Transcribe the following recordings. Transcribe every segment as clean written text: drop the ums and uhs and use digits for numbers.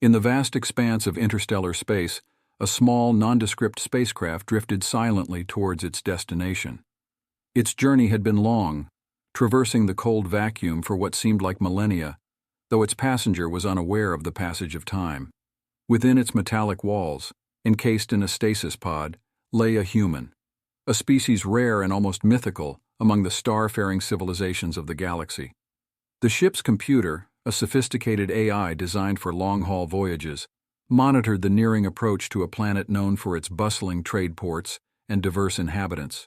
In the vast expanse of interstellar space, a small, nondescript spacecraft drifted silently towards its destination. Its journey had been long, traversing the cold vacuum for what seemed like millennia, though its passenger was unaware of the passage of time. Within its metallic walls, encased in a stasis pod, lay a human, a species rare and almost mythical among the star-faring civilizations of the galaxy. The ship's computer, a sophisticated AI designed for long-haul voyages, monitored the nearing approach to a planet known for its bustling trade ports and diverse inhabitants.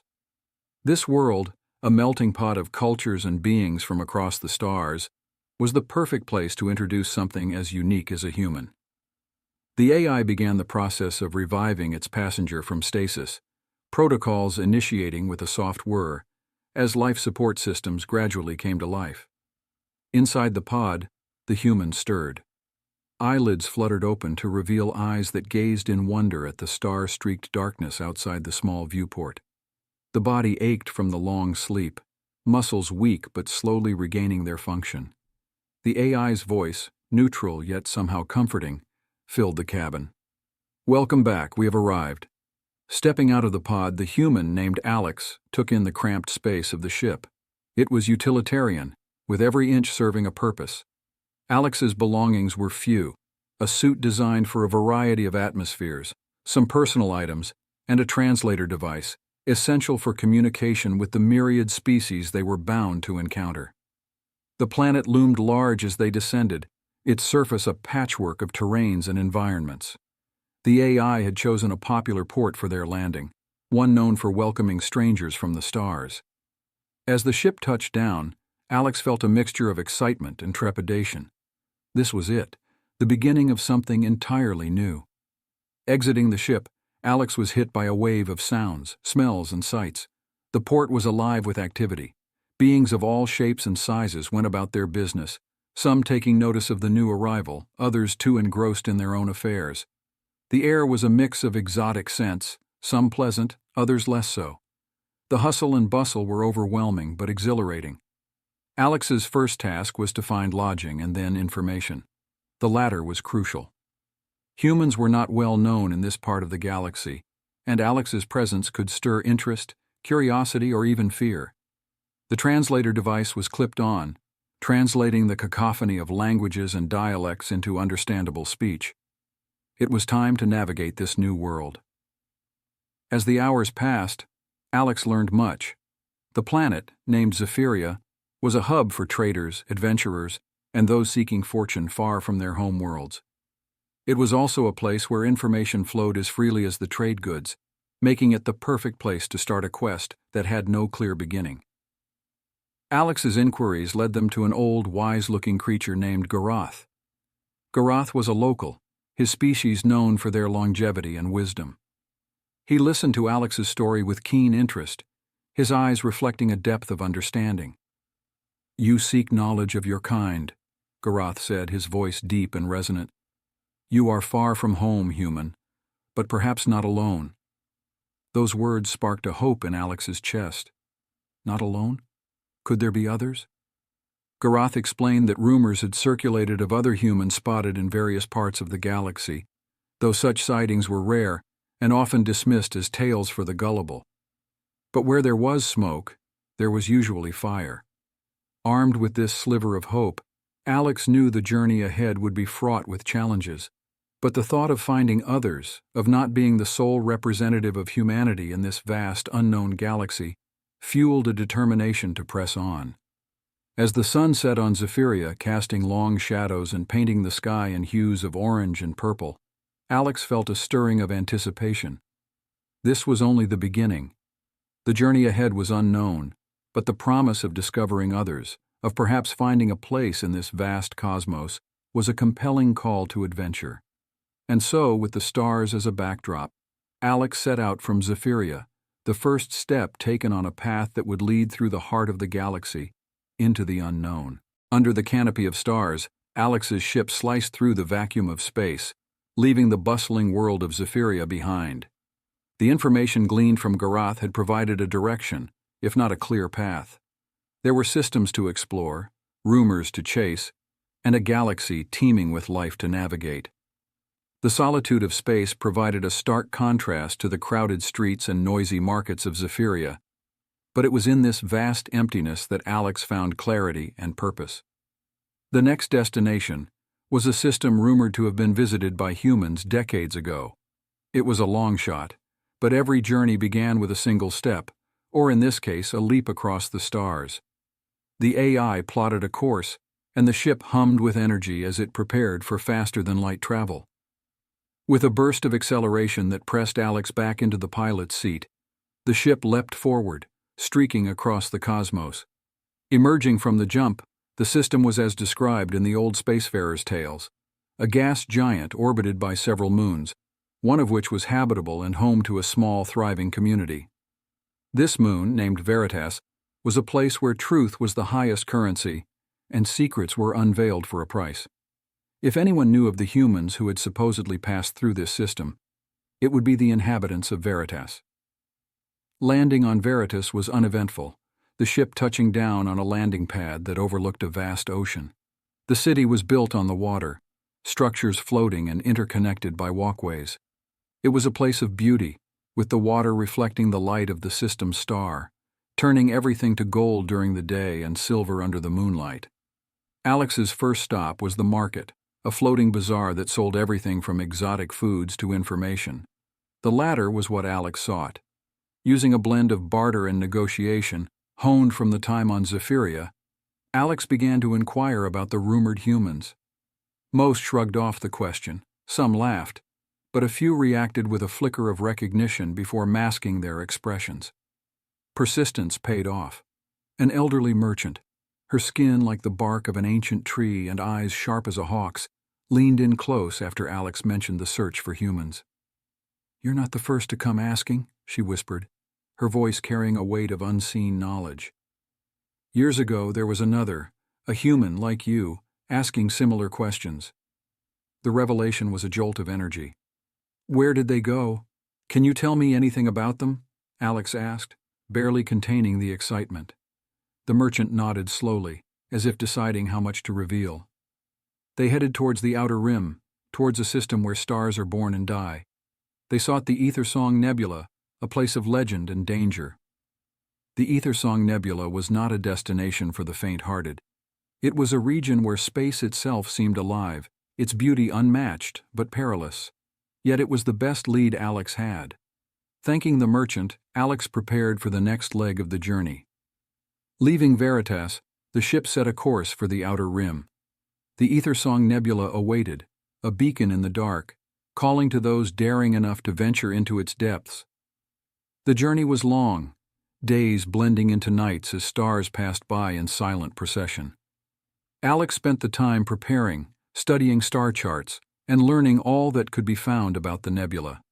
This world, a melting pot of cultures and beings from across the stars, was the perfect place to introduce something as unique as a human. The AI began the process of reviving its passenger from stasis, protocols initiating with a soft whir, as life support systems gradually came to life. Inside the pod, the human stirred. Eyelids fluttered open to reveal eyes that gazed in wonder at the star-streaked darkness outside the small viewport. The body ached from the long sleep, muscles weak but slowly regaining their function. The AI's voice, neutral yet somehow comforting, filled the cabin. "Welcome back, we have arrived." Stepping out of the pod, the human named Alex took in the cramped space of the ship. It was utilitarian, with every inch serving a purpose. Alex's belongings were few: a suit designed for a variety of atmospheres, some personal items, and a translator device, essential for communication with the myriad species they were bound to encounter. The planet loomed large as they descended, its surface a patchwork of terrains and environments. The AI had chosen a popular port for their landing, one known for welcoming strangers from the stars. As the ship touched down, Alex felt a mixture of excitement and trepidation. This was it, the beginning of something entirely new. Exiting the ship, Alex was hit by a wave of sounds, smells, and sights. The port was alive with activity. Beings of all shapes and sizes went about their business, some taking notice of the new arrival, others too engrossed in their own affairs. The air was a mix of exotic scents, some pleasant, others less so. The hustle and bustle were overwhelming but exhilarating. Alex's first task was to find lodging and then information. The latter was crucial. Humans were not well known in this part of the galaxy, and Alex's presence could stir interest, curiosity, or even fear. The translator device was clipped on, translating the cacophony of languages and dialects into understandable speech. It was time to navigate this new world. As the hours passed, Alex learned much. The planet, named Zephyria, was a hub for traders, adventurers, and those seeking fortune far from their home worlds. It was also a place where information flowed as freely as the trade goods, making it the perfect place to start a quest that had no clear beginning. Alex's inquiries led them to an old, wise-looking creature named Garath. Garath was a local, his species known for their longevity and wisdom. He listened to Alex's story with keen interest, his eyes reflecting a depth of understanding. "You seek knowledge of your kind," Garath said, his voice deep and resonant. "You are far from home, human, but perhaps not alone." Those words sparked a hope in Alex's chest. Not alone? Could there be others? Garath explained that rumors had circulated of other humans spotted in various parts of the galaxy, though such sightings were rare and often dismissed as tales for the gullible. But where there was smoke, there was usually fire. Armed with this sliver of hope, Alex knew the journey ahead would be fraught with challenges, but the thought of finding others, of not being the sole representative of humanity in this vast, unknown galaxy, fueled a determination to press on. As the sun set on Zephyria, casting long shadows and painting the sky in hues of orange and purple, Alex felt a stirring of anticipation. This was only the beginning. The journey ahead was unknown, but the promise of discovering others, of perhaps finding a place in this vast cosmos, was a compelling call to adventure. And so, with the stars as a backdrop, Alex set out from Zephyria, the first step taken on a path that would lead through the heart of the galaxy, into the unknown. Under the canopy of stars, Alex's ship sliced through the vacuum of space, leaving the bustling world of Zephyria behind. The information gleaned from Garath had provided a direction, if not a clear path. There were systems to explore, rumors to chase, and a galaxy teeming with life to navigate. The solitude of space provided a stark contrast to the crowded streets and noisy markets of Zephyria, but it was in this vast emptiness that Alex found clarity and purpose. The next destination was a system rumored to have been visited by humans decades ago. It was a long shot, but every journey began with a single step, or in this case, a leap across the stars. The AI plotted a course, and the ship hummed with energy as it prepared for faster-than-light travel. With a burst of acceleration that pressed Alex back into the pilot's seat, the ship leapt forward, streaking across the cosmos. Emerging from the jump, the system was as described in the old spacefarers' tales, a gas giant orbited by several moons, one of which was habitable and home to a small, thriving community. This moon, named Veritas, was a place where truth was the highest currency, and secrets were unveiled for a price. If anyone knew of the humans who had supposedly passed through this system, it would be the inhabitants of Veritas. Landing on Veritas was uneventful, the ship touching down on a landing pad that overlooked a vast ocean. The city was built on the water, structures floating and interconnected by walkways. It was a place of beauty, with the water reflecting the light of the system's star, turning everything to gold during the day and silver under the moonlight. Alex's first stop was the market, a floating bazaar that sold everything from exotic foods to information. The latter was what Alex sought. Using a blend of barter and negotiation, honed from the time on Zephyria, Alex began to inquire about the rumored humans. Most shrugged off the question, some laughed, but a few reacted with a flicker of recognition before masking their expressions. Persistence paid off. An elderly merchant, her skin like the bark of an ancient tree and eyes sharp as a hawk's, leaned in close after Alex mentioned the search for humans. "You're not the first to come asking," she whispered, her voice carrying a weight of unseen knowledge. "Years ago there was another, a human like you, asking similar questions." The revelation was a jolt of energy. "Where did they go? Can you tell me anything about them?" Alex asked, barely containing the excitement. The merchant nodded slowly, as if deciding how much to reveal. They headed towards the outer rim, towards a system where stars are born and die. They sought the Ethersong Nebula, a place of legend and danger. The Ethersong Nebula was not a destination for the faint-hearted. It was a region where space itself seemed alive, its beauty unmatched but perilous. Yet it was the best lead Alex had. Thanking the merchant, Alex prepared for the next leg of the journey. Leaving Veritas, the ship set a course for the outer rim. The Ethersong Nebula awaited, a beacon in the dark, calling to those daring enough to venture into its depths. The journey was long, days blending into nights as stars passed by in silent procession. Alex spent the time preparing, studying star charts, and learning all that could be found about the nebula.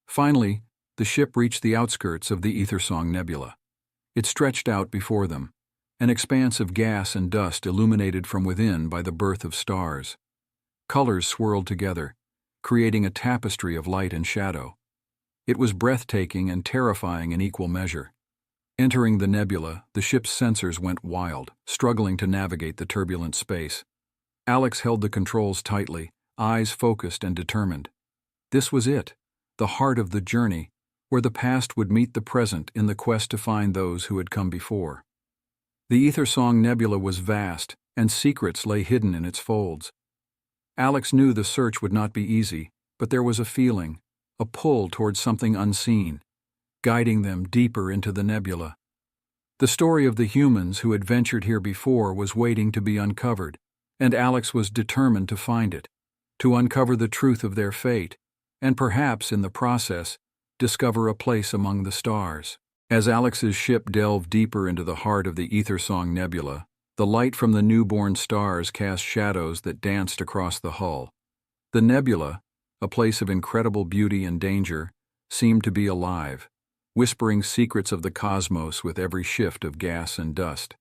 Finally, the ship reached the outskirts of the Ethersong Nebula. It stretched out before them, an expanse of gas and dust illuminated from within by the birth of stars. Colors swirled together, creating a tapestry of light and shadow. It was breathtaking and terrifying in equal measure. Entering the nebula, the ship's sensors went wild, struggling to navigate the turbulent space. Alex held the controls tightly, eyes focused and determined. This was it, the heart of the journey, where the past would meet the present in the quest to find those who had come before. The Ethersong Nebula was vast, and secrets lay hidden in its folds. Alex knew the search would not be easy, but there was a feeling, a pull towards something unseen, guiding them deeper into the nebula. The story of the humans who had ventured here before was waiting to be uncovered, and Alex was determined to find it, to uncover the truth of their fate, and perhaps, in the process, discover a place among the stars. As Alex's ship delved deeper into the heart of the Ethersong Nebula, the light from the newborn stars cast shadows that danced across the hull. The nebula, a place of incredible beauty and danger, seemed to be alive, whispering secrets of the cosmos with every shift of gas and dust.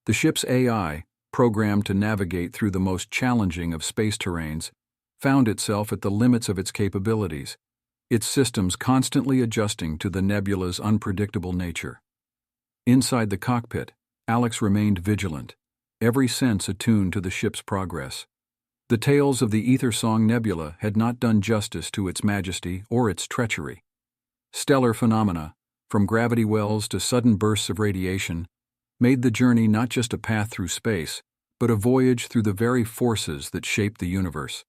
The ship's AI, programmed to navigate through the most challenging of space terrains, found itself at the limits of its capabilities, its systems constantly adjusting to the nebula's unpredictable nature. Inside the cockpit, Alex remained vigilant, every sense attuned to the ship's progress. The tales of the Ether Song Nebula had not done justice to its majesty or its treachery. Stellar phenomena, from gravity wells to sudden bursts of radiation, made the journey not just a path through space, but a voyage through the very forces that shaped the universe.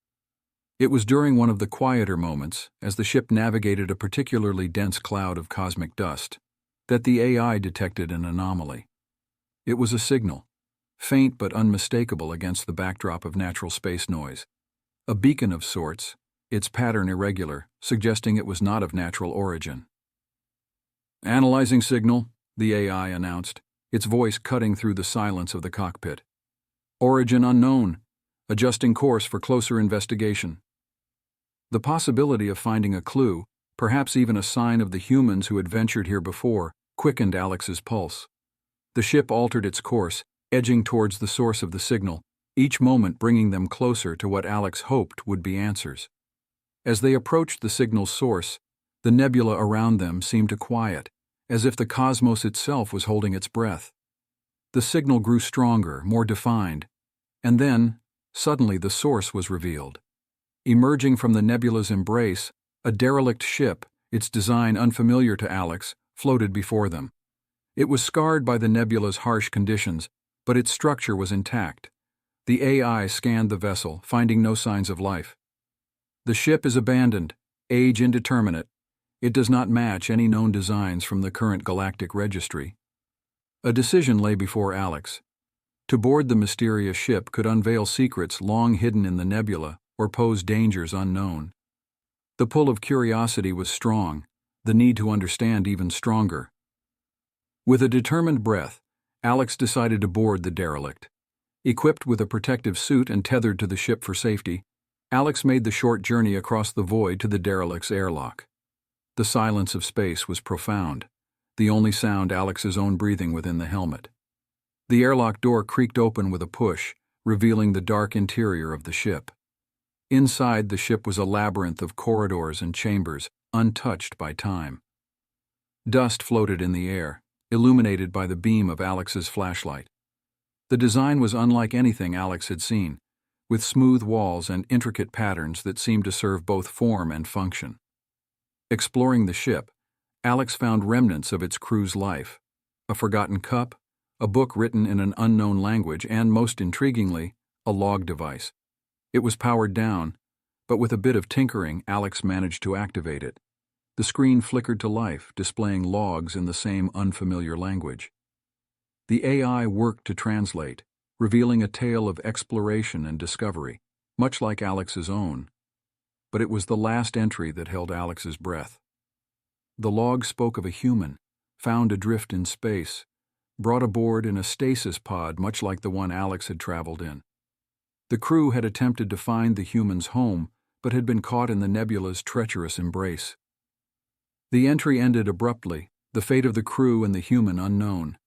It was during one of the quieter moments, as the ship navigated a particularly dense cloud of cosmic dust, that the AI detected an anomaly. It was a signal, faint but unmistakable against the backdrop of natural space noise. A beacon of sorts, its pattern irregular, suggesting it was not of natural origin. "Analyzing signal," the AI announced, its voice cutting through the silence of the cockpit. "Origin unknown. Adjusting course for closer investigation." The possibility of finding a clue, perhaps even a sign of the humans who had ventured here before, quickened Alex's pulse. The ship altered its course, edging towards the source of the signal, each moment bringing them closer to what Alex hoped would be answers. As they approached the signal's source, the nebula around them seemed to quiet, as if the cosmos itself was holding its breath. The signal grew stronger, more defined, and then, suddenly the source was revealed. Emerging from the nebula's embrace, a derelict ship, its design unfamiliar to Alex, floated before them. It was scarred by the nebula's harsh conditions, but its structure was intact. The AI scanned the vessel, finding no signs of life. "The ship is abandoned, age indeterminate. It does not match any known designs from the current galactic registry." A decision lay before Alex. To board the mysterious ship could unveil secrets long hidden in the nebula or pose dangers unknown. The pull of curiosity was strong, the need to understand even stronger. With a determined breath, Alex decided to board the derelict. Equipped with a protective suit and tethered to the ship for safety, Alex made the short journey across the void to the derelict's airlock. The silence of space was profound, the only sound Alex's own breathing within the helmet. The airlock door creaked open with a push, revealing the dark interior of the ship. Inside, the ship was a labyrinth of corridors and chambers, untouched by time. Dust floated in the air, illuminated by the beam of Alex's flashlight. The design was unlike anything Alex had seen, with smooth walls and intricate patterns that seemed to serve both form and function. Exploring the ship, Alex found remnants of its crew's life: a forgotten cup, a book written in an unknown language, and, most intriguingly, a log device. It was powered down, but with a bit of tinkering, Alex managed to activate it. The screen flickered to life, displaying logs in the same unfamiliar language. The AI worked to translate, revealing a tale of exploration and discovery, much like Alex's own. But it was the last entry that held Alex's breath. The log spoke of a human, found adrift in space, brought aboard in a stasis pod much like the one Alex had traveled in. The crew had attempted to find the human's home, but had been caught in the nebula's treacherous embrace. The entry ended abruptly, the fate of the crew and the human unknown.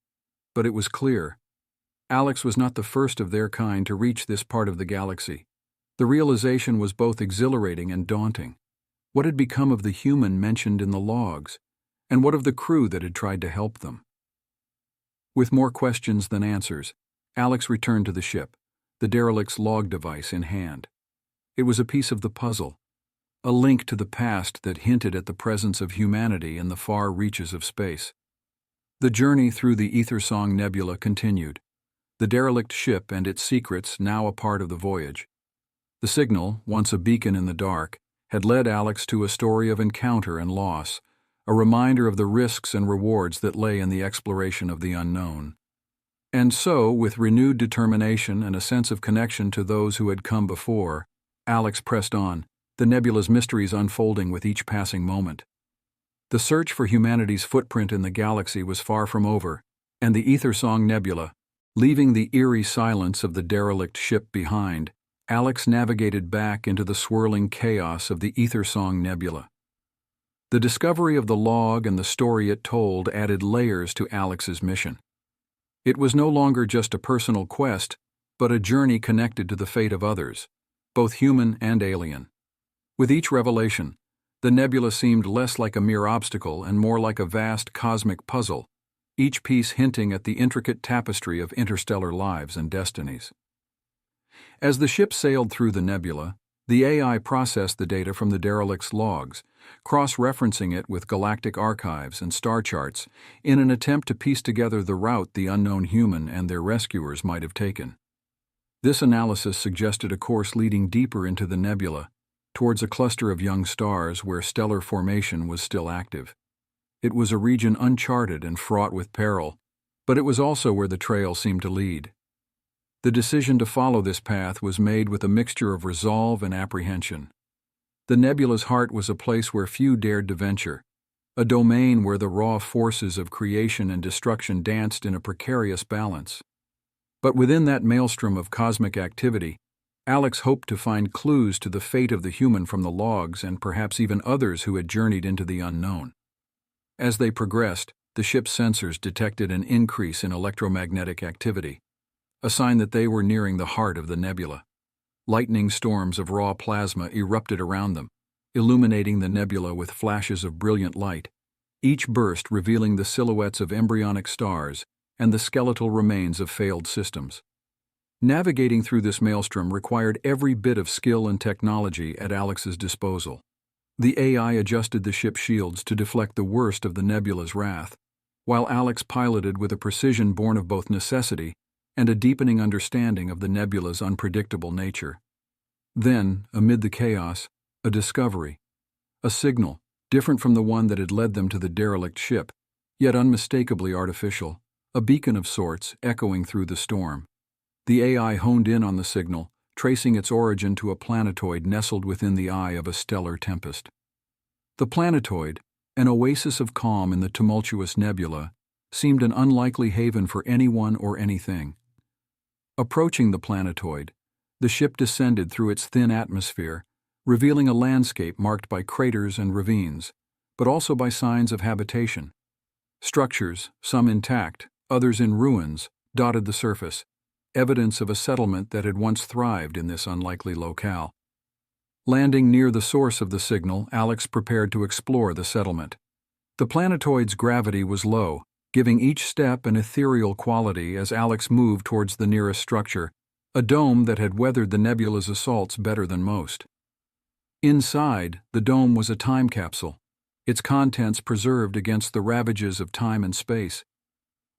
But it was clear. Alex was not the first of their kind to reach this part of the galaxy. The realization was both exhilarating and daunting. What had become of the human mentioned in the logs? And what of the crew that had tried to help them? With more questions than answers, Alex returned to the ship, the derelict's log device in hand. It was a piece of the puzzle, a link to the past that hinted at the presence of humanity in the far reaches of space. The journey through the Ether Song Nebula continued, the derelict ship and its secrets now a part of the voyage. The signal, once a beacon in the dark, had led Alex to a story of encounter and loss, a reminder of the risks and rewards that lay in the exploration of the unknown. And so, with renewed determination and a sense of connection to those who had come before, Alex pressed on, the nebula's mysteries unfolding with each passing moment. The search for humanity's footprint in the galaxy was far from over, and the Ether Song Nebula, leaving the eerie silence of the derelict ship behind, Alex navigated back into the swirling chaos of the Ether Song Nebula. The discovery of the log and the story it told added layers to Alex's mission. It was no longer just a personal quest, but a journey connected to the fate of others, both human and alien. With each revelation, the nebula seemed less like a mere obstacle and more like a vast cosmic puzzle, each piece hinting at the intricate tapestry of interstellar lives and destinies. As the ship sailed through the nebula, the AI processed the data from the derelict's logs, cross-referencing it with galactic archives and star charts in an attempt to piece together the route the unknown human and their rescuers might have taken. This analysis suggested a course leading deeper into the nebula, towards a cluster of young stars where stellar formation was still active. It was a region uncharted and fraught with peril, but it was also where the trail seemed to lead. The decision to follow this path was made with a mixture of resolve and apprehension. The nebula's heart was a place where few dared to venture, a domain where the raw forces of creation and destruction danced in a precarious balance. But within that maelstrom of cosmic activity, Alex hoped to find clues to the fate of the human from the logs and perhaps even others who had journeyed into the unknown. As they progressed, the ship's sensors detected an increase in electromagnetic activity, a sign that they were nearing the heart of the nebula. Lightning storms of raw plasma erupted around them, illuminating the nebula with flashes of brilliant light, each burst revealing the silhouettes of embryonic stars and the skeletal remains of failed systems. Navigating through this maelstrom required every bit of skill and technology at Alex's disposal. The AI adjusted the ship's shields to deflect the worst of the nebula's wrath, while Alex piloted with a precision born of both necessity and a deepening understanding of the nebula's unpredictable nature. Then, amid the chaos, a discovery, a signal, different from the one that had led them to the derelict ship, yet unmistakably artificial, a beacon of sorts echoing through the storm. The AI honed in on the signal, tracing its origin to a planetoid nestled within the eye of a stellar tempest. The planetoid, an oasis of calm in the tumultuous nebula, seemed an unlikely haven for anyone or anything. Approaching the planetoid, the ship descended through its thin atmosphere, revealing a landscape marked by craters and ravines, but also by signs of habitation. Structures, some intact, others in ruins, dotted the surface, evidence of a settlement that had once thrived in this unlikely locale. Landing near the source of the signal, Alex prepared to explore the settlement. The planetoid's gravity was low, giving each step an ethereal quality as Alex moved towards the nearest structure, a dome that had weathered the nebula's assaults better than most. Inside, the dome was a time capsule, its contents preserved against the ravages of time and space.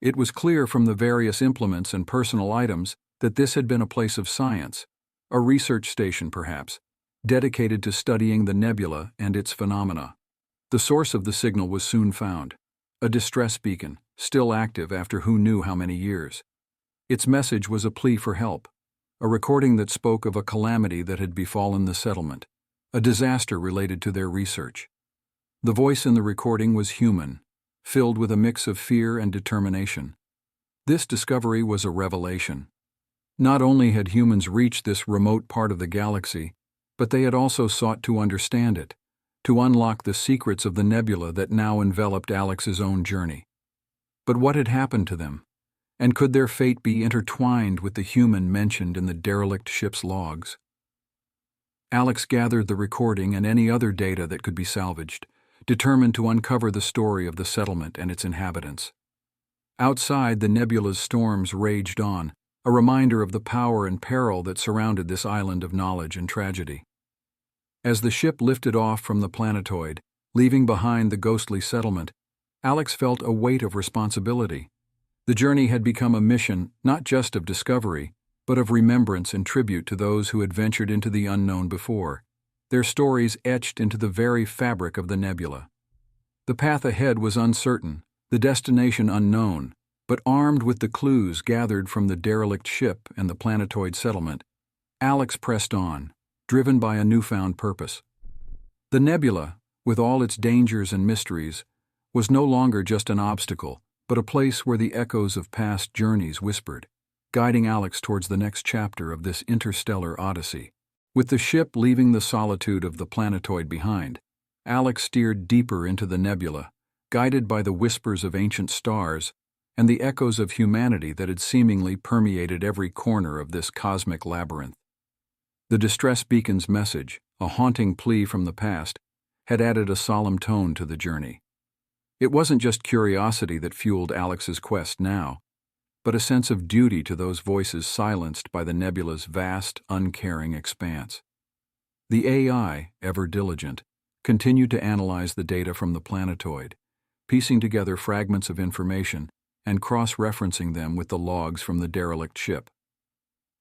It was clear from the various implements and personal items that this had been a place of science, a research station perhaps, dedicated to studying the nebula and its phenomena. The source of the signal was soon found, a distress beacon, still active after who knew how many years. Its message was a plea for help, a recording that spoke of a calamity that had befallen the settlement, a disaster related to their research. The voice in the recording was human, filled with a mix of fear and determination. This discovery was a revelation. Not only had humans reached this remote part of the galaxy, but they had also sought to understand it, to unlock the secrets of the nebula that now enveloped Alex's own journey. But what had happened to them? And could their fate be intertwined with the human mentioned in the derelict ship's logs? Alex gathered the recording and any other data that could be salvaged, determined to uncover the story of the settlement and its inhabitants. Outside, the nebula's storms raged on, a reminder of the power and peril that surrounded this island of knowledge and tragedy. As the ship lifted off from the planetoid, leaving behind the ghostly settlement, Alex felt a weight of responsibility. The journey had become a mission not just of discovery, but of remembrance and tribute to those who had ventured into the unknown before, their stories etched into the very fabric of the nebula. The path ahead was uncertain, the destination unknown, but armed with the clues gathered from the derelict ship and the planetoid settlement, Alex pressed on, driven by a newfound purpose. The nebula, with all its dangers and mysteries, was no longer just an obstacle, but a place where the echoes of past journeys whispered, guiding Alex towards the next chapter of this interstellar odyssey. With the ship leaving the solitude of the planetoid behind, Alex steered deeper into the nebula, guided by the whispers of ancient stars and the echoes of humanity that had seemingly permeated every corner of this cosmic labyrinth. The distress beacon's message, a haunting plea from the past, had added a solemn tone to the journey. It wasn't just curiosity that fueled Alex's quest now, but a sense of duty to those voices silenced by the nebula's vast, uncaring expanse. The AI, ever diligent, continued to analyze the data from the planetoid, piecing together fragments of information and cross-referencing them with the logs from the derelict ship.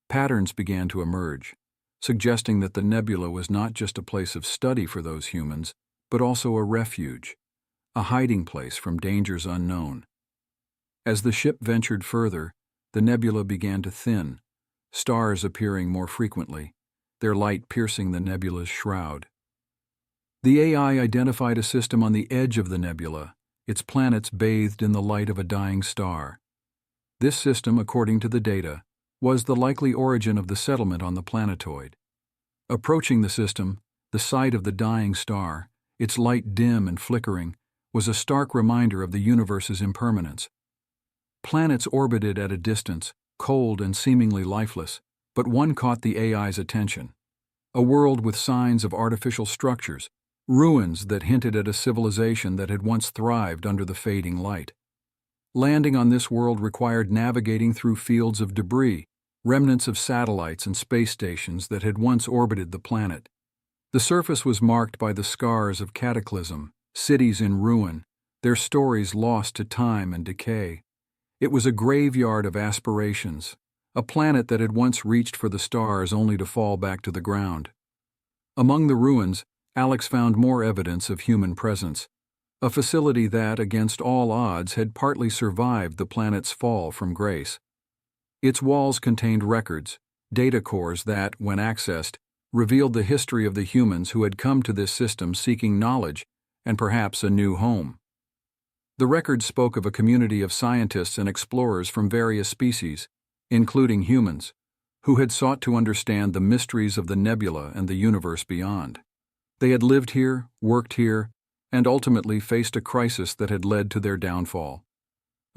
Patterns began to emerge, suggesting that the nebula was not just a place of study for those humans, but also a refuge, a hiding place from dangers unknown. As the ship ventured further, the nebula began to thin, stars appearing more frequently, their light piercing the nebula's shroud. The AI identified a system on the edge of the nebula, its planets bathed in the light of a dying star. This system, according to the data, was the likely origin of the settlement on the planetoid. Approaching the system, the sight of the dying star, its light dim and flickering, was a stark reminder of the universe's impermanence. Planets orbited at a distance, cold and seemingly lifeless, but one caught the AI's attention. A world with signs of artificial structures, ruins that hinted at a civilization that had once thrived under the fading light. Landing on this world required navigating through fields of debris, remnants of satellites and space stations that had once orbited the planet. The surface was marked by the scars of cataclysm, cities in ruin, their stories lost to time and decay. It was a graveyard of aspirations, a planet that had once reached for the stars only to fall back to the ground. Among the ruins, Alex found more evidence of human presence, a facility that, against all odds, had partly survived the planet's fall from grace. Its walls contained records, data cores that, when accessed, revealed the history of the humans who had come to this system seeking knowledge and perhaps a new home. The records spoke of a community of scientists and explorers from various species, including humans, who had sought to understand the mysteries of the nebula and the universe beyond. They had lived here, worked here, and ultimately faced a crisis that had led to their downfall.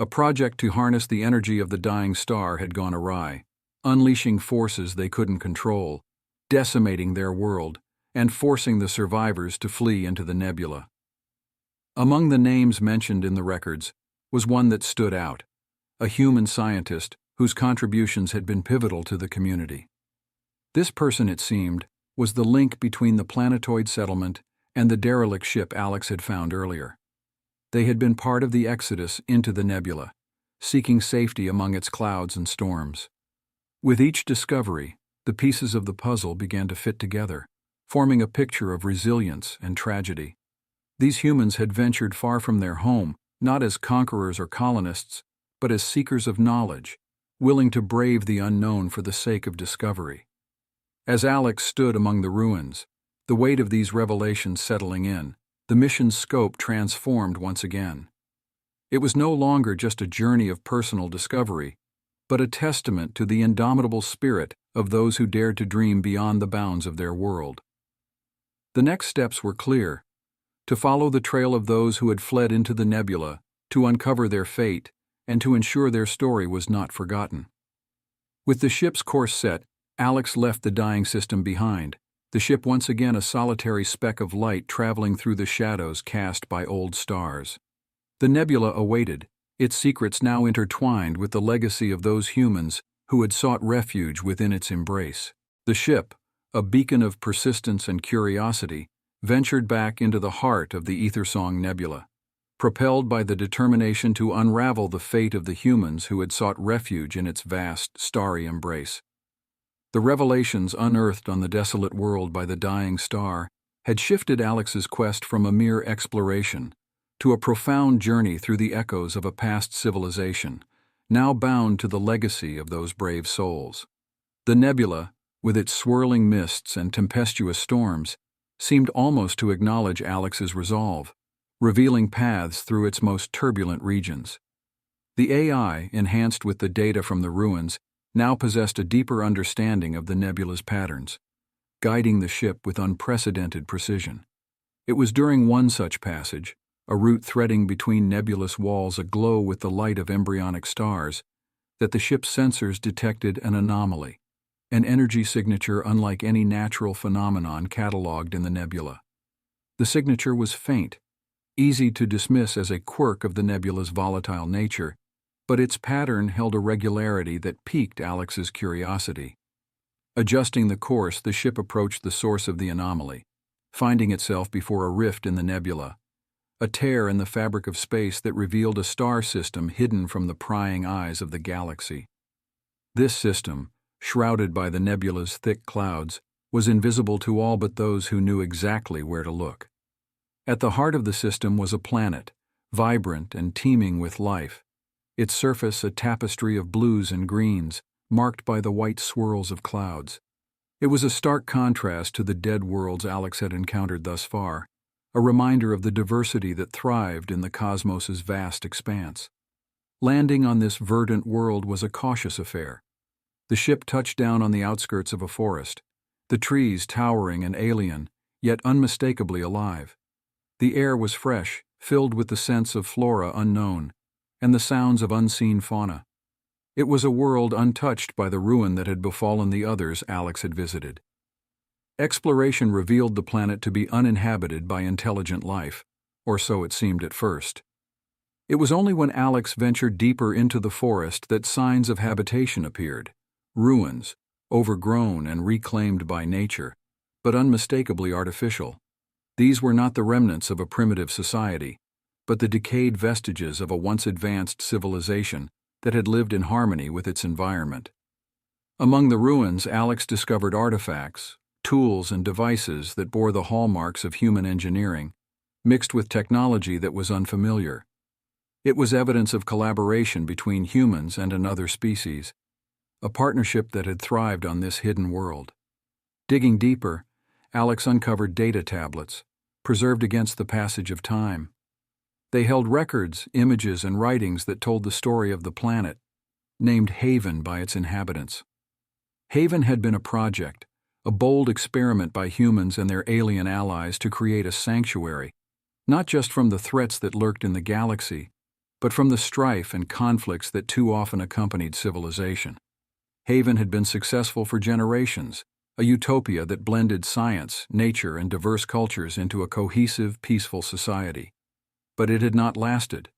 A project to harness the energy of the dying star had gone awry, unleashing forces they couldn't control, decimating their world, and forcing the survivors to flee into the nebula. Among the names mentioned in the records was one that stood out, a human scientist whose contributions had been pivotal to the community. This person, it seemed, was the link between the planetoid settlement and the derelict ship Alex had found earlier. They had been part of the exodus into the nebula, seeking safety among its clouds and storms. With each discovery, the pieces of the puzzle began to fit together, forming a picture of resilience and tragedy. These humans had ventured far from their home, not as conquerors or colonists, but as seekers of knowledge, willing to brave the unknown for the sake of discovery. As Alex stood among the ruins, the weight of these revelations settling in, the mission's scope transformed once again. It was no longer just a journey of personal discovery, but a testament to the indomitable spirit of those who dared to dream beyond the bounds of their world. The next steps were clear: to follow the trail of those who had fled into the nebula, to uncover their fate, and to ensure their story was not forgotten. With the ship's course set, Alex left the dying system behind, the ship once again a solitary speck of light traveling through the shadows cast by old stars. The nebula awaited, its secrets now intertwined with the legacy of those humans who had sought refuge within its embrace. The ship, a beacon of persistence and curiosity, ventured back into the heart of the Ethersong Nebula, propelled by the determination to unravel the fate of the humans who had sought refuge in its vast, starry embrace. The revelations unearthed on the desolate world by the dying star had shifted Alex's quest from a mere exploration to a profound journey through the echoes of a past civilization, now bound to the legacy of those brave souls. The nebula, with its swirling mists and tempestuous storms, seemed almost to acknowledge Alex's resolve, revealing paths through its most turbulent regions. The AI, enhanced with the data from the ruins, now possessed a deeper understanding of the nebula's patterns, guiding the ship with unprecedented precision. It was during one such passage, a route threading between nebulous walls aglow with the light of embryonic stars, that the ship's sensors detected an anomaly, an energy signature unlike any natural phenomenon catalogued in the nebula. The signature was faint, easy to dismiss as a quirk of the nebula's volatile nature, but its pattern held a regularity that piqued Alex's curiosity. Adjusting the course, the ship approached the source of the anomaly, finding itself before a rift in the nebula, a tear in the fabric of space that revealed a star system hidden from the prying eyes of the galaxy. This system, shrouded by the nebula's thick clouds, was invisible to all but those who knew exactly where to look. At the heart of the system was a planet, vibrant and teeming with life, its surface a tapestry of blues and greens, marked by the white swirls of clouds. It was a stark contrast to the dead worlds Alex had encountered thus far, a reminder of the diversity that thrived in the cosmos's vast expanse. Landing on this verdant world was a cautious affair. The ship touched down on the outskirts of a forest, the trees towering and alien, yet unmistakably alive. The air was fresh, filled with the scents of flora unknown, and the sounds of unseen fauna. It was a world untouched by the ruin that had befallen the others Alex had visited. Exploration revealed the planet to be uninhabited by intelligent life, or so it seemed at first. It was only when Alex ventured deeper into the forest that signs of habitation appeared, ruins, overgrown and reclaimed by nature, but unmistakably artificial. These were not the remnants of a primitive society, but the decayed vestiges of a once advanced civilization that had lived in harmony with its environment. Among the ruins, Alex discovered artifacts, tools and devices that bore the hallmarks of human engineering, mixed with technology that was unfamiliar. It was evidence of collaboration between humans and another species, a partnership that had thrived on this hidden world. Digging deeper, Alex uncovered data tablets, preserved against the passage of time. They held records, images, and writings that told the story of the planet, named Haven by its inhabitants. Haven had been a project, a bold experiment by humans and their alien allies to create a sanctuary, not just from the threats that lurked in the galaxy, but from the strife and conflicts that too often accompanied civilization. Haven had been successful for generations, a utopia that blended science, nature, and diverse cultures into a cohesive, peaceful society. But it had not lasted.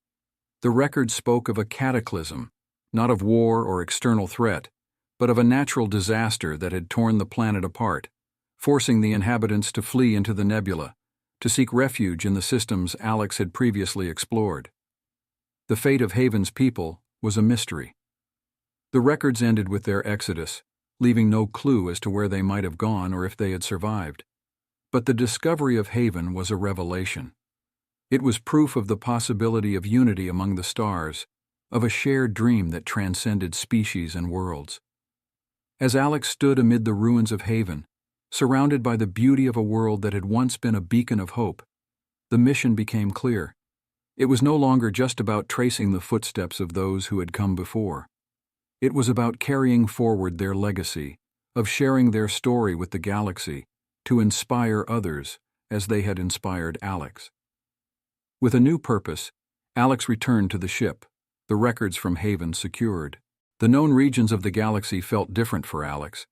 The record spoke of a cataclysm, not of war or external threat, but of a natural disaster that had torn the planet apart, forcing the inhabitants to flee into the nebula, to seek refuge in the systems Alex had previously explored. The fate of Haven's people was a mystery. The records ended with their exodus, leaving no clue as to where they might have gone or if they had survived. But the discovery of Haven was a revelation. It was proof of the possibility of unity among the stars, of a shared dream that transcended species and worlds. As Alex stood amid the ruins of Haven, surrounded by the beauty of a world that had once been a beacon of hope, the mission became clear. It was no longer just about tracing the footsteps of those who had come before. It was about carrying forward their legacy, of sharing their story with the galaxy, to inspire others as they had inspired Alex. With a new purpose, Alex returned to the ship, the records from Haven secured. The known regions of the galaxy felt different for Alex.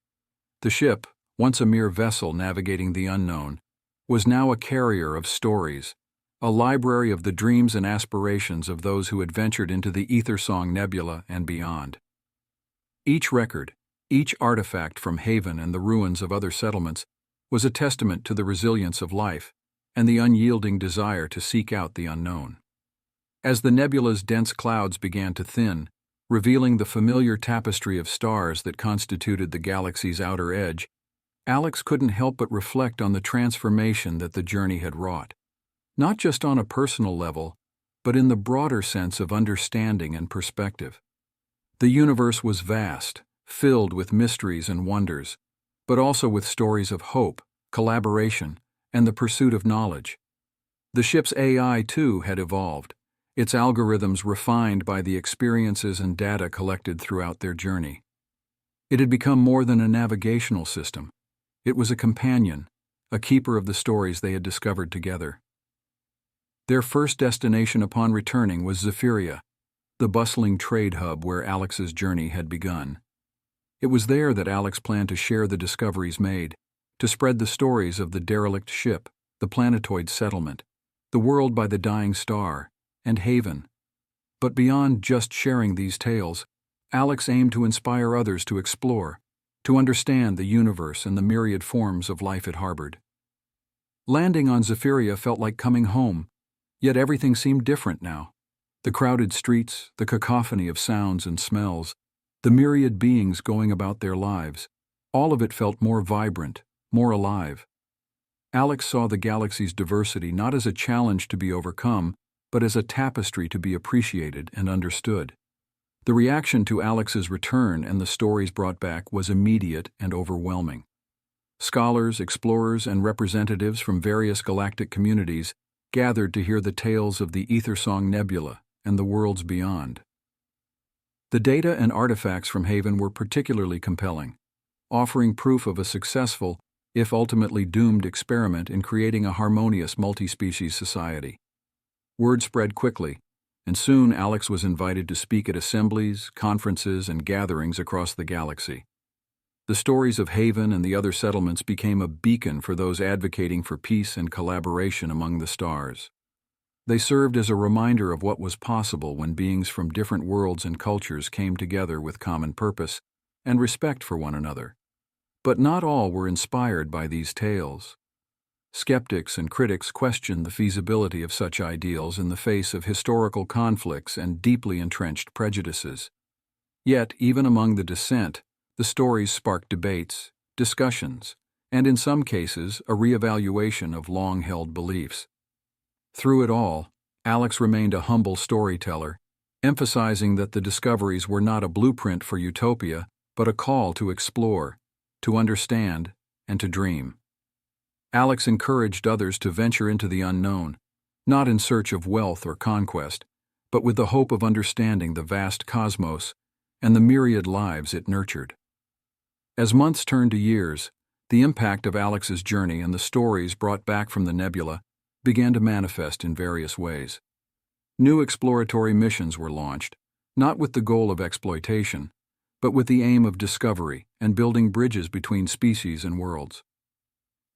The ship, once a mere vessel navigating the unknown, was now a carrier of stories, a library of the dreams and aspirations of those who had ventured into the Ethersong Nebula and beyond. Each record, each artifact from Haven and the ruins of other settlements, was a testament to the resilience of life and the unyielding desire to seek out the unknown. As the nebula's dense clouds began to thin, revealing the familiar tapestry of stars that constituted the galaxy's outer edge, Alex couldn't help but reflect on the transformation that the journey had wrought, not just on a personal level, but in the broader sense of understanding and perspective. The universe was vast, filled with mysteries and wonders, but also with stories of hope, collaboration, and the pursuit of knowledge. The ship's AI, too, had evolved, its algorithms refined by the experiences and data collected throughout their journey. It had become more than a navigational system. It was a companion, a keeper of the stories they had discovered together. Their first destination upon returning was Zephyria, the bustling trade hub where Alex's journey had begun. It was there that Alex planned to share the discoveries made, to spread the stories of the derelict ship, the planetoid settlement, the world by the dying star, and Haven. But beyond just sharing these tales, Alex aimed to inspire others to explore, to understand the universe and the myriad forms of life it harbored. Landing on Zephyria felt like coming home, yet everything seemed different now. The crowded streets, the cacophony of sounds and smells, the myriad beings going about their lives, all of it felt more vibrant, more alive. Alex saw the galaxy's diversity not as a challenge to be overcome, but as a tapestry to be appreciated and understood. The reaction to Alex's return and the stories brought back was immediate and overwhelming. Scholars, explorers, and representatives from various galactic communities gathered to hear the tales of the Ethersong Nebula and the worlds beyond. The data and artifacts from Haven were particularly compelling, offering proof of a successful, if ultimately doomed, experiment in creating a harmonious multi-species society. Word spread quickly, and soon Alex was invited to speak at assemblies, conferences, and gatherings across the galaxy. The stories of Haven and the other settlements became a beacon for those advocating for peace and collaboration among the stars. They served as a reminder of what was possible when beings from different worlds and cultures came together with common purpose and respect for one another. But not all were inspired by these tales. Skeptics and critics questioned the feasibility of such ideals in the face of historical conflicts and deeply entrenched prejudices. Yet, even among the dissent, the stories sparked debates, discussions, and in some cases, a reevaluation of long-held beliefs. Through it all, Alex remained a humble storyteller, emphasizing that the discoveries were not a blueprint for utopia, but a call to explore, to understand, and to dream. Alex encouraged others to venture into the unknown, not in search of wealth or conquest, but with the hope of understanding the vast cosmos and the myriad lives it nurtured. As months turned to years, the impact of Alex's journey and the stories brought back from the nebula began to manifest in various ways. New exploratory missions were launched, not with the goal of exploitation, but with the aim of discovery and building bridges between species and worlds.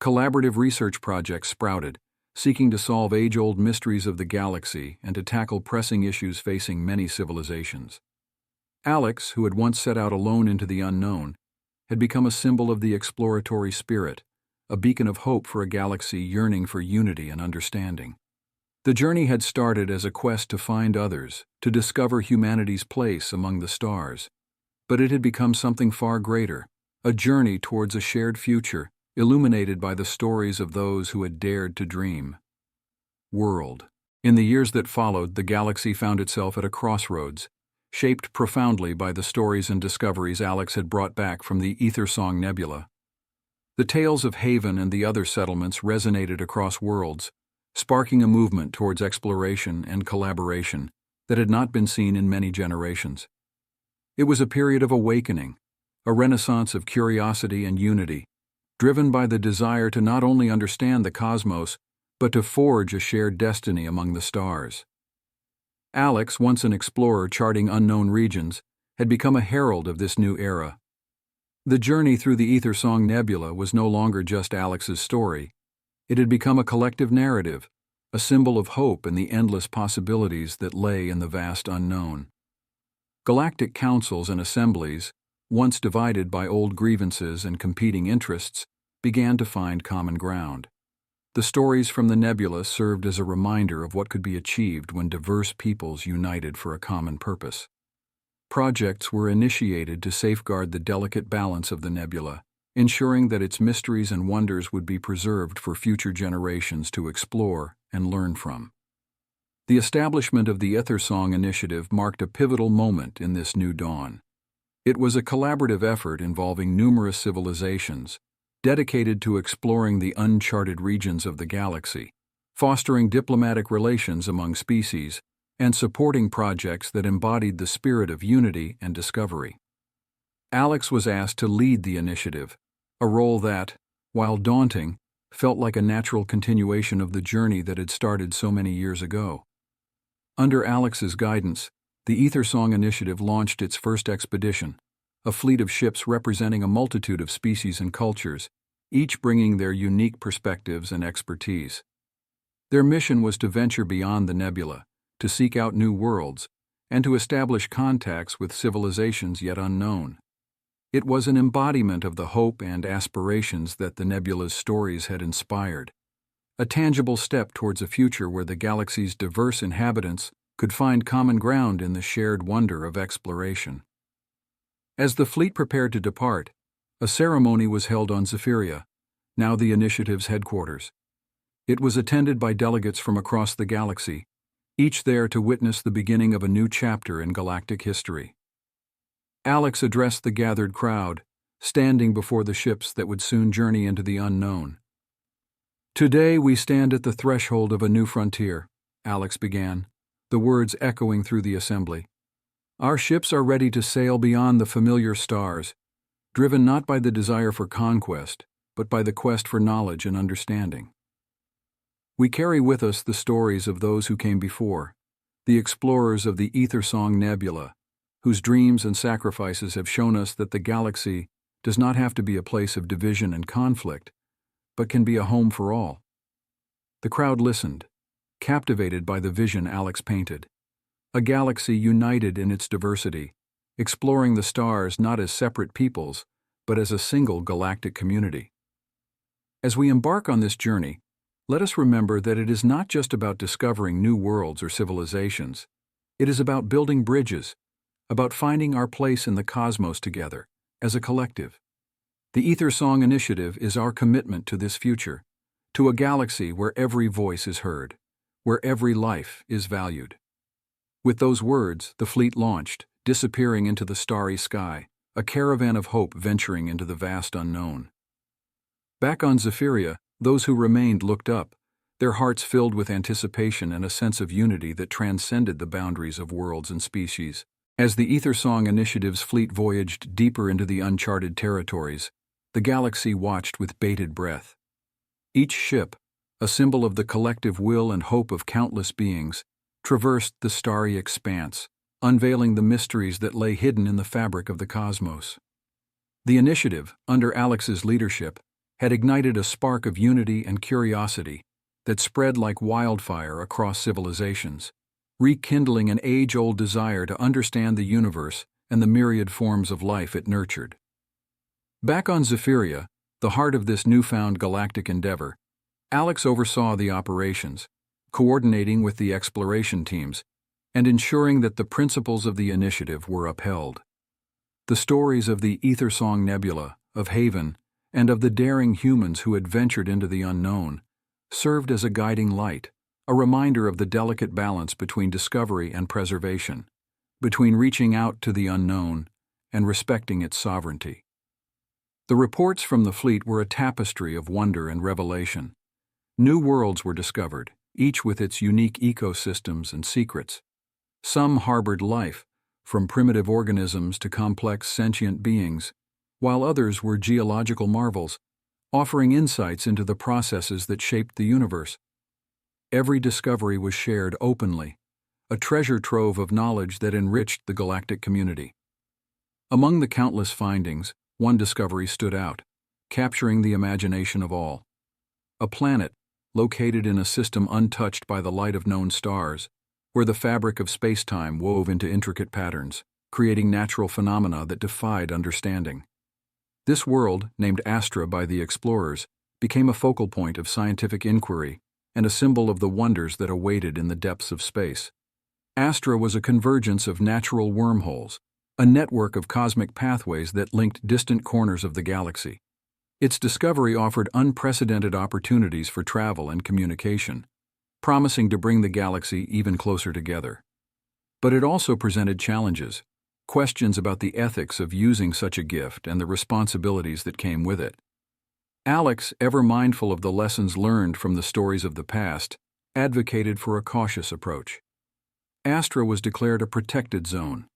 Collaborative research projects sprouted, seeking to solve age-old mysteries of the galaxy and to tackle pressing issues facing many civilizations. Alex, who had once set out alone into the unknown, had become a symbol of the exploratory spirit, a beacon of hope for a galaxy yearning for unity and understanding. The journey had started as a quest to find others, to discover humanity's place among the stars, but it had become something far greater, a journey towards a shared future, illuminated by the stories of those who had dared to dream. World. In the years that followed, the galaxy found itself at a crossroads, shaped profoundly by the stories and discoveries Alex had brought back from the Ethersong Nebula. The tales of Haven and the other settlements resonated across worlds, sparking a movement towards exploration and collaboration that had not been seen in many generations. It was a period of awakening, a renaissance of curiosity and unity, driven by the desire to not only understand the cosmos, but to forge a shared destiny among the stars. Alex, once an explorer charting unknown regions, had become a herald of this new era. The journey through the Ethersong Nebula was no longer just Alex's story. It had become a collective narrative, a symbol of hope and the endless possibilities that lay in the vast unknown. Galactic councils and assemblies, once divided by old grievances and competing interests, began to find common ground. The stories from the nebula served as a reminder of what could be achieved when diverse peoples united for a common purpose. Projects were initiated to safeguard the delicate balance of the nebula, ensuring that its mysteries and wonders would be preserved for future generations to explore and learn from. The establishment of the Ethersong Initiative marked a pivotal moment in this new dawn. It was a collaborative effort involving numerous civilizations, dedicated to exploring the uncharted regions of the galaxy, fostering diplomatic relations among species, and supporting projects that embodied the spirit of unity and discovery. Alex was asked to lead the initiative, a role that, while daunting, felt like a natural continuation of the journey that had started so many years ago. Under Alex's guidance, the Ethersong Initiative launched its first expedition, a fleet of ships representing a multitude of species and cultures, each bringing their unique perspectives and expertise. Their mission was to venture beyond the nebula, to seek out new worlds, and to establish contacts with civilizations yet unknown. It was an embodiment of the hope and aspirations that the nebula's stories had inspired, a tangible step towards a future where the galaxy's diverse inhabitants could find common ground in the shared wonder of exploration. As the fleet prepared to depart, a ceremony was held on Zephyria, now the initiative's headquarters. It was attended by delegates from across the galaxy, each there to witness the beginning of a new chapter in galactic history. Alex addressed the gathered crowd, standing before the ships that would soon journey into the unknown. "Today we stand at the threshold of a new frontier," Alex began, the words echoing through the assembly. "Our ships are ready to sail beyond the familiar stars, driven not by the desire for conquest, but by the quest for knowledge and understanding. We carry with us the stories of those who came before, the explorers of the Ethersong Nebula, whose dreams and sacrifices have shown us that the galaxy does not have to be a place of division and conflict, but can be a home for all." The crowd listened, captivated by the vision Alex painted, a galaxy united in its diversity, exploring the stars not as separate peoples, but as a single galactic community. As we embark on this journey, let us remember that it is not just about discovering new worlds or civilizations. It is about building bridges, about finding our place in the cosmos together, as a collective. The Ethersong Initiative is our commitment to this future, to a galaxy where every voice is heard, where every life is valued. With those words, the fleet launched, disappearing into the starry sky, a caravan of hope venturing into the vast unknown. Back on Zephyria, those who remained looked up, their hearts filled with anticipation and a sense of unity that transcended the boundaries of worlds and species. As the Ethersong Initiative's fleet voyaged deeper into the uncharted territories, the galaxy watched with bated breath. Each ship, a symbol of the collective will and hope of countless beings, traversed the starry expanse, unveiling the mysteries that lay hidden in the fabric of the cosmos. The initiative, under Alex's leadership, had ignited a spark of unity and curiosity that spread like wildfire across civilizations, rekindling an age-old desire to understand the universe and the myriad forms of life it nurtured. Back on Zephyria, the heart of this newfound galactic endeavor, Alex oversaw the operations, coordinating with the exploration teams, and ensuring that the principles of the initiative were upheld. The stories of the Ethersong Nebula, of Haven, and of the daring humans who had ventured into the unknown served as a guiding light, a reminder of the delicate balance between discovery and preservation, between reaching out to the unknown and respecting its sovereignty. The reports from the fleet were a tapestry of wonder and revelation. New worlds were discovered, each with its unique ecosystems and secrets. Some harbored life, from primitive organisms to complex sentient beings, while others were geological marvels, offering insights into the processes that shaped the universe. Every discovery was shared openly, a treasure trove of knowledge that enriched the galactic community. Among the countless findings, one discovery stood out, capturing the imagination of all. A planet, located in a system untouched by the light of known stars, where the fabric of space-time wove into intricate patterns, creating natural phenomena that defied understanding. This world, named Astra by the explorers, became a focal point of scientific inquiry and a symbol of the wonders that awaited in the depths of space. Astra was a convergence of natural wormholes, a network of cosmic pathways that linked distant corners of the galaxy. Its discovery offered unprecedented opportunities for travel and communication, promising to bring the galaxy even closer together. But it also presented challenges, questions about the ethics of using such a gift and the responsibilities that came with it. Alex, ever mindful of the lessons learned from the stories of the past, advocated for a cautious approach. Astra was declared a protected zone,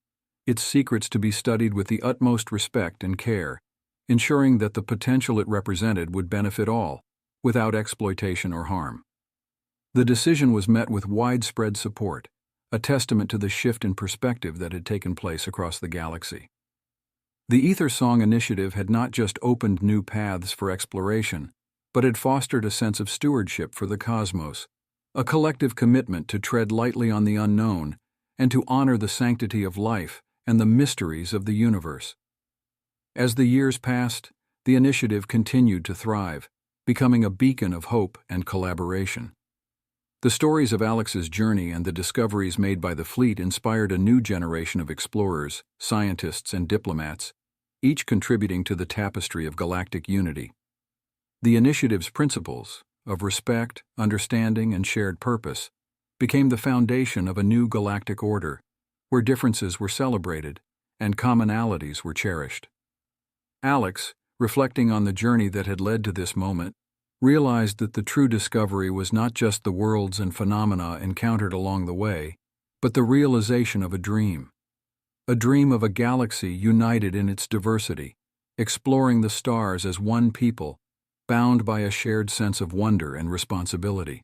its secrets to be studied with the utmost respect and care, ensuring that the potential it represented would benefit all, without exploitation or harm. The decision was met with widespread support, a testament to the shift in perspective that had taken place across the galaxy. The Ethersong Initiative had not just opened new paths for exploration, but had fostered a sense of stewardship for the cosmos, a collective commitment to tread lightly on the unknown and to honor the sanctity of life and the mysteries of the universe. As the years passed, the initiative continued to thrive, becoming a beacon of hope and collaboration. The stories of Alex's journey and the discoveries made by the fleet inspired a new generation of explorers, scientists, and diplomats, each contributing to the tapestry of galactic unity. The initiative's principles, of respect, understanding, and shared purpose, became the foundation of a new galactic order, where differences were celebrated and commonalities were cherished. Alex, reflecting on the journey that had led to this moment, realized that the true discovery was not just the worlds and phenomena encountered along the way, but the realization of a dream of a galaxy united in its diversity, exploring the stars as one people, bound by a shared sense of wonder and responsibility.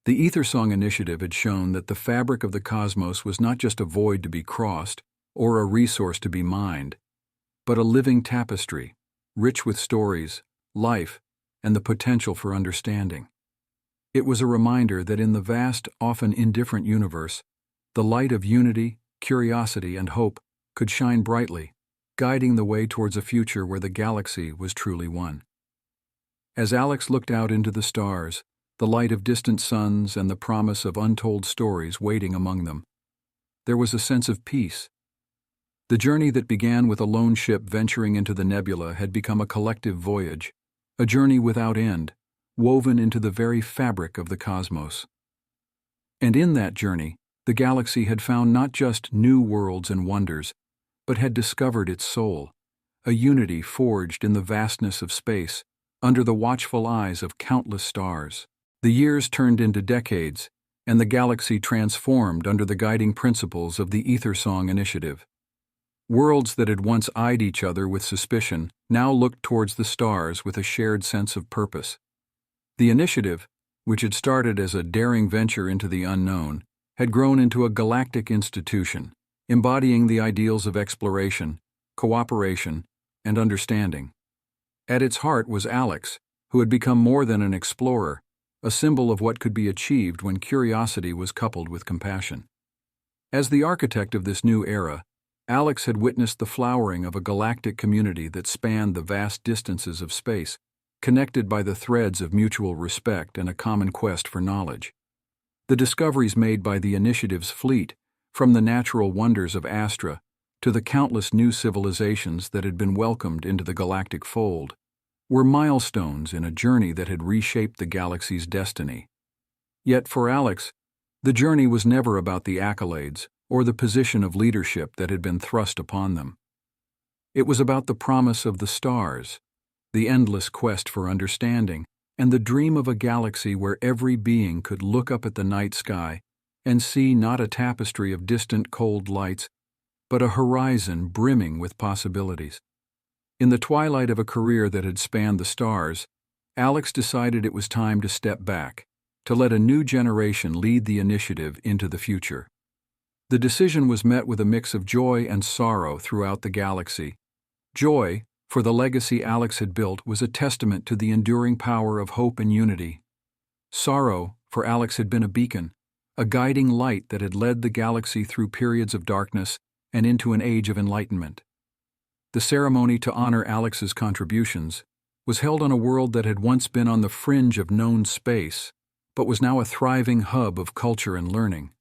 The Ethersong Initiative had shown that the fabric of the cosmos was not just a void to be crossed or a resource to be mined, but a living tapestry, rich with stories, life, and the potential for understanding. It was a reminder that in the vast, often indifferent universe, the light of unity, curiosity, and hope could shine brightly, guiding the way towards a future where the galaxy was truly one. As Alex looked out into the stars, the light of distant suns and the promise of untold stories waiting among them, there was a sense of peace. The journey that began with a lone ship venturing into the nebula had become a collective voyage, a journey without end, woven into the very fabric of the cosmos. And in that journey, the galaxy had found not just new worlds and wonders, but had discovered its soul, a unity forged in the vastness of space, under the watchful eyes of countless stars. The years turned into decades, and the galaxy transformed under the guiding principles of the Ethersong Initiative. Worlds that had once eyed each other with suspicion now looked towards the stars with a shared sense of purpose. The initiative, which had started as a daring venture into the unknown, had grown into a galactic institution, embodying the ideals of exploration, cooperation, and understanding. At its heart was Alex, who had become more than an explorer, a symbol of what could be achieved when curiosity was coupled with compassion. As the architect of this new era, Alex had witnessed the flowering of a galactic community that spanned the vast distances of space, connected by the threads of mutual respect and a common quest for knowledge. The discoveries made by the initiative's fleet, from the natural wonders of Astra to the countless new civilizations that had been welcomed into the galactic fold, were milestones in a journey that had reshaped the galaxy's destiny. Yet for Alex, the journey was never about the accolades or the position of leadership that had been thrust upon them. It was about the promise of the stars, the endless quest for understanding, and the dream of a galaxy where every being could look up at the night sky and see not a tapestry of distant cold lights, but a horizon brimming with possibilities. In the twilight of a career that had spanned the stars, Alex decided it was time to step back, to let a new generation lead the initiative into the future. The decision was met with a mix of joy and sorrow throughout the galaxy. Joy, for the legacy Alex had built, was a testament to the enduring power of hope and unity. Sorrow, for Alex had been a beacon, a guiding light that had led the galaxy through periods of darkness and into an age of enlightenment. The ceremony to honor Alex's contributions was held on a world that had once been on the fringe of known space, but was now a thriving hub of culture and learning.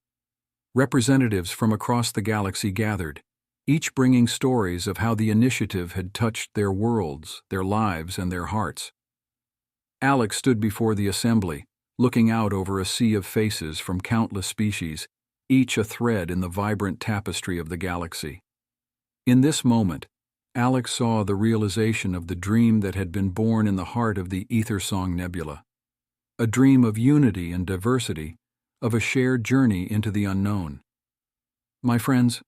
Representatives from across the galaxy gathered, each bringing stories of how the initiative had touched their worlds, their lives, and their hearts. Alex stood before the assembly, looking out over a sea of faces from countless species, each a thread in the vibrant tapestry of the galaxy. In this moment, Alex saw the realization of the dream that had been born in the heart of the Ethersong Nebula, a dream of unity and diversity, of a shared journey into the unknown. "My friends,"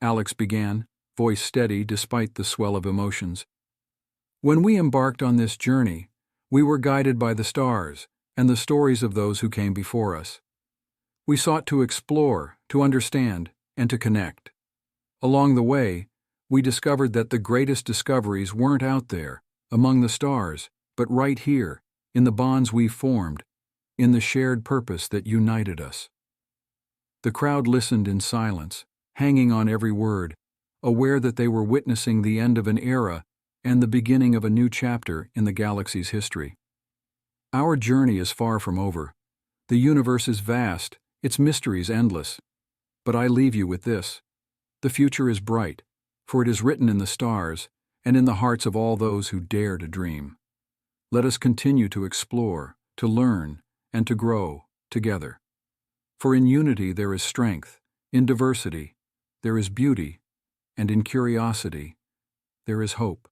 Alex began, voice steady despite the swell of emotions, "when we embarked on this journey, we were guided by the stars and the stories of those who came before us. We sought to explore, to understand, and to connect. Along the way, we discovered that the greatest discoveries weren't out there, among the stars, but right here, in the bonds we formed, in the shared purpose that united us." The crowd listened in silence, hanging on every word, aware that they were witnessing the end of an era and the beginning of a new chapter in the galaxy's history. Our journey is far from over. The universe is vast, its mysteries endless. But I leave you with this. The future is bright, for it is written in the stars and in the hearts of all those who dare to dream. Let us continue to explore, to learn, and to grow together. For in unity there is strength, in diversity there is beauty, and in curiosity there is hope.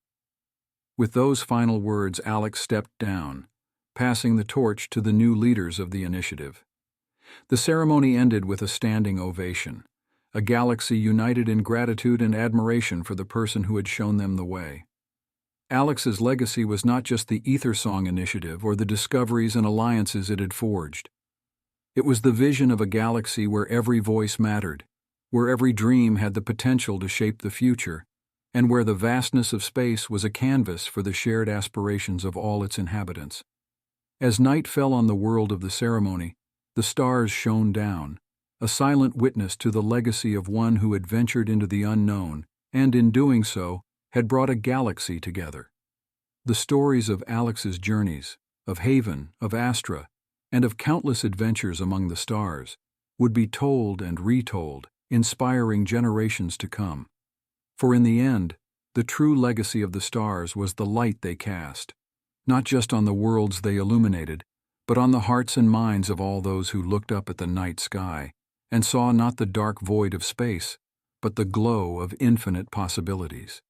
With those final words, Alex stepped down, passing the torch to the new leaders of the initiative. The ceremony ended with a standing ovation, a galaxy united in gratitude and admiration for the person who had shown them the way. Alex's legacy was not just the Ethersong initiative or the discoveries and alliances it had forged. It was the vision of a galaxy where every voice mattered, where every dream had the potential to shape the future, and where the vastness of space was a canvas for the shared aspirations of all its inhabitants. As night fell on the world of the ceremony, the stars shone down, a silent witness to the legacy of one who had ventured into the unknown and, in doing so, had brought a galaxy together. The stories of Alex's journeys, of Haven, of Astra, and of countless adventures among the stars would be told and retold, inspiring generations to come. For in the end, the true legacy of the stars was the light they cast, not just on the worlds they illuminated, but on the hearts and minds of all those who looked up at the night sky and saw not the dark void of space, but the glow of infinite possibilities.